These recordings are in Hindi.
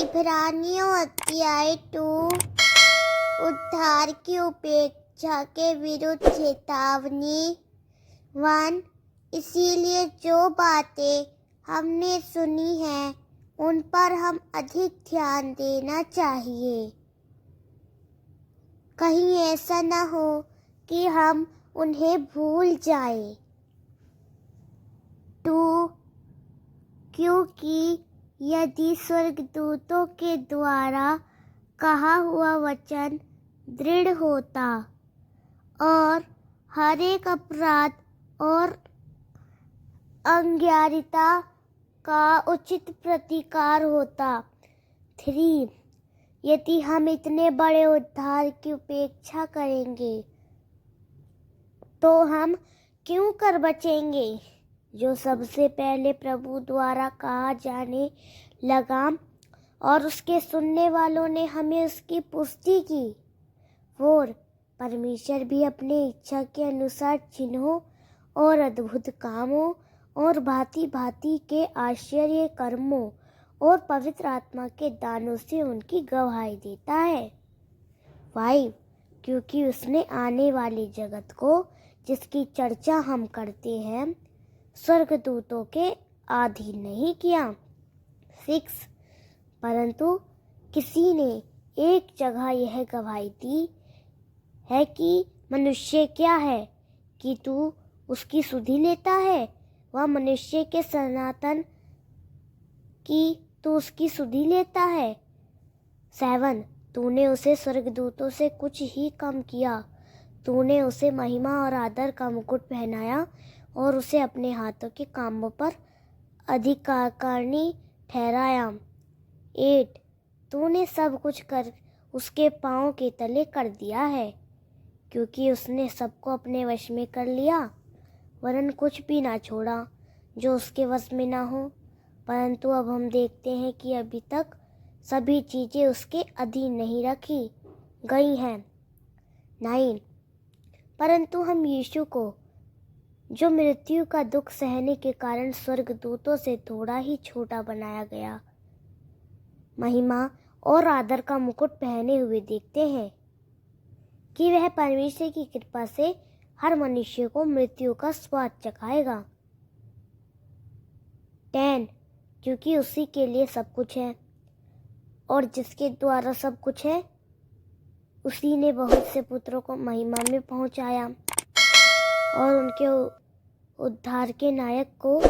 इब्रानियों अध्याय 2 उद्धार की उपेक्षा के विरुद्ध चेतावनी 1। इसीलिए जो बातें हमने सुनी हैं उन पर हम अधिक ध्यान देना चाहिए, कहीं ऐसा न हो कि हम उन्हें भूल जाएं। 2। क्योंकि यदि स्वर्गदूतों के द्वारा कहा हुआ वचन दृढ़ होता और हर एक अपराध और अज्ञानता का उचित प्रतिकार होता। 3। यदि हम इतने बड़े उद्धार की उपेक्षा करेंगे तो हम क्यों कर बचेंगे, जो सबसे पहले प्रभु द्वारा कहा जाने लगा और उसके सुनने वालों ने हमें उसकी पुष्टि की। 4। परमेश्वर भी अपने इच्छा के अनुसार चिन्हों और अद्भुत कामों और भांति भांति के आश्चर्य कर्मों और पवित्र आत्मा के दानों से उनकी गवाही देता है। 5। क्योंकि उसने आने वाले जगत को, जिसकी चर्चा हम करते हैं, स्वर्गदूतों के अधीन नहीं किया। 6। परंतु किसी ने एक जगह यह गवाही दी है कि मनुष्य क्या है कि तू उसकी सुधि लेता है, वह मनुष्य के सनातन की तू उसकी सुधि लेता है। 7। तूने उसे स्वर्गदूतों से कुछ ही कम किया, तूने उसे महिमा और आदर का मुकुट पहनाया और उसे अपने हाथों के कामों पर अधिकारणी ठहराया। 8। तूने सब कुछ कर उसके पांव के तले कर दिया है, क्योंकि उसने सबको अपने वश में कर लिया, वरन कुछ भी ना छोड़ा जो उसके वश में ना हो। परंतु अब हम देखते हैं कि अभी तक सभी चीजें उसके अधीन नहीं रखी गई हैं। 9। परंतु हम यीशु को, जो मृत्यु का दुख सहने के कारण स्वर्गदूतों से थोड़ा ही छोटा बनाया गया, महिमा और आदर का मुकुट पहने हुए देखते हैं कि वह परमेश्वर की कृपा से हर मनुष्य को मृत्यु का स्वाद चखाएगा। 10। क्योंकि उसी के लिए सब कुछ है और जिसके द्वारा सब कुछ है, उसी ने बहुत से पुत्रों को महिमा में पहुंचाया और उनके उद्धार के नायक को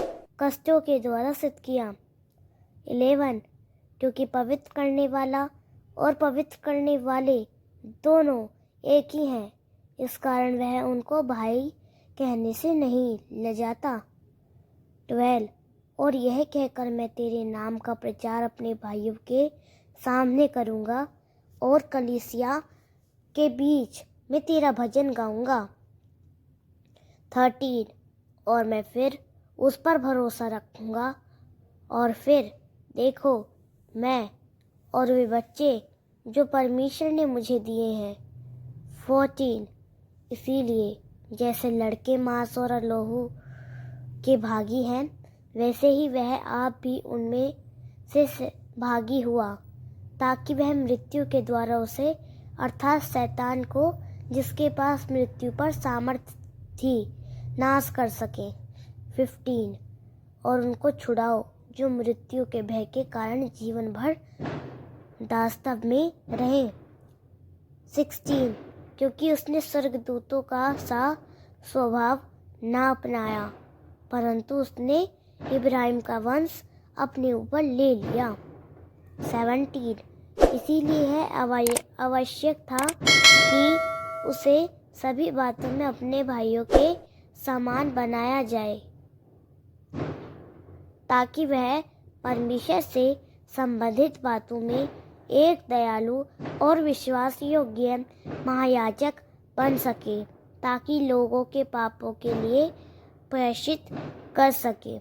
कष्टों के द्वारा सिद्ध किया। 11। क्योंकि पवित्र करने वाला और पवित्र करने वाले दोनों एक ही हैं, इस कारण वह उनको भाई कहने से नहीं लजाता। 12। और यह कहकर मैं तेरे नाम का प्रचार अपने भाइयों के सामने करूँगा और कलीसिया के बीच में तेरा भजन गाऊंगा। 13। और मैं फिर उस पर भरोसा रखूंगा और फिर देखो, मैं और वे बच्चे जो परमेश्वर ने मुझे दिए हैं। 14। इसीलिए जैसे लड़के मांस और लहू के भागी हैं, वैसे ही वह आप भी उनमें से भागी हुआ, ताकि वह मृत्यु के द्वारा उसे अर्थात शैतान को, जिसके पास मृत्यु पर सामर्थ्य थी, नाश कर सके। 15। और उनको छुड़ाओ जो मृत्यु के भय के कारण जीवन भर दास्तव में रहे। 16। क्योंकि उसने स्वर्गदूतों का सा स्वभाव ना अपनाया, परंतु उसने इब्राहिम का वंश अपने ऊपर ले लिया। 17। इसीलिए यह आवश्यक था कि उसे सभी बातों में अपने भाइयों के समान बनाया जाए, ताकि वह परमेश्वर से संबंधित बातों में एक दयालु और विश्वास योग्य महायाजक बन सके, ताकि लोगों के पापों के लिए प्रायश्चित कर सके।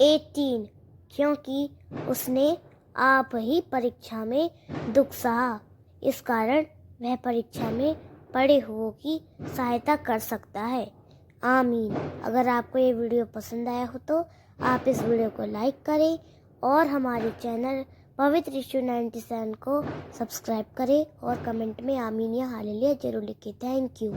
18। क्योंकि उसने आप ही परीक्षा में दुख सहा, इस कारण वह परीक्षा में पड़े हुओं की सहायता कर सकता है। आमीन। अगर आपको ये वीडियो पसंद आया हो तो आप इस वीडियो को लाइक करें और हमारे चैनल पवित्र यीशु 97 को सब्सक्राइब करें और कमेंट में आमीन या हालेलुया जरूर लिखें। Thank you.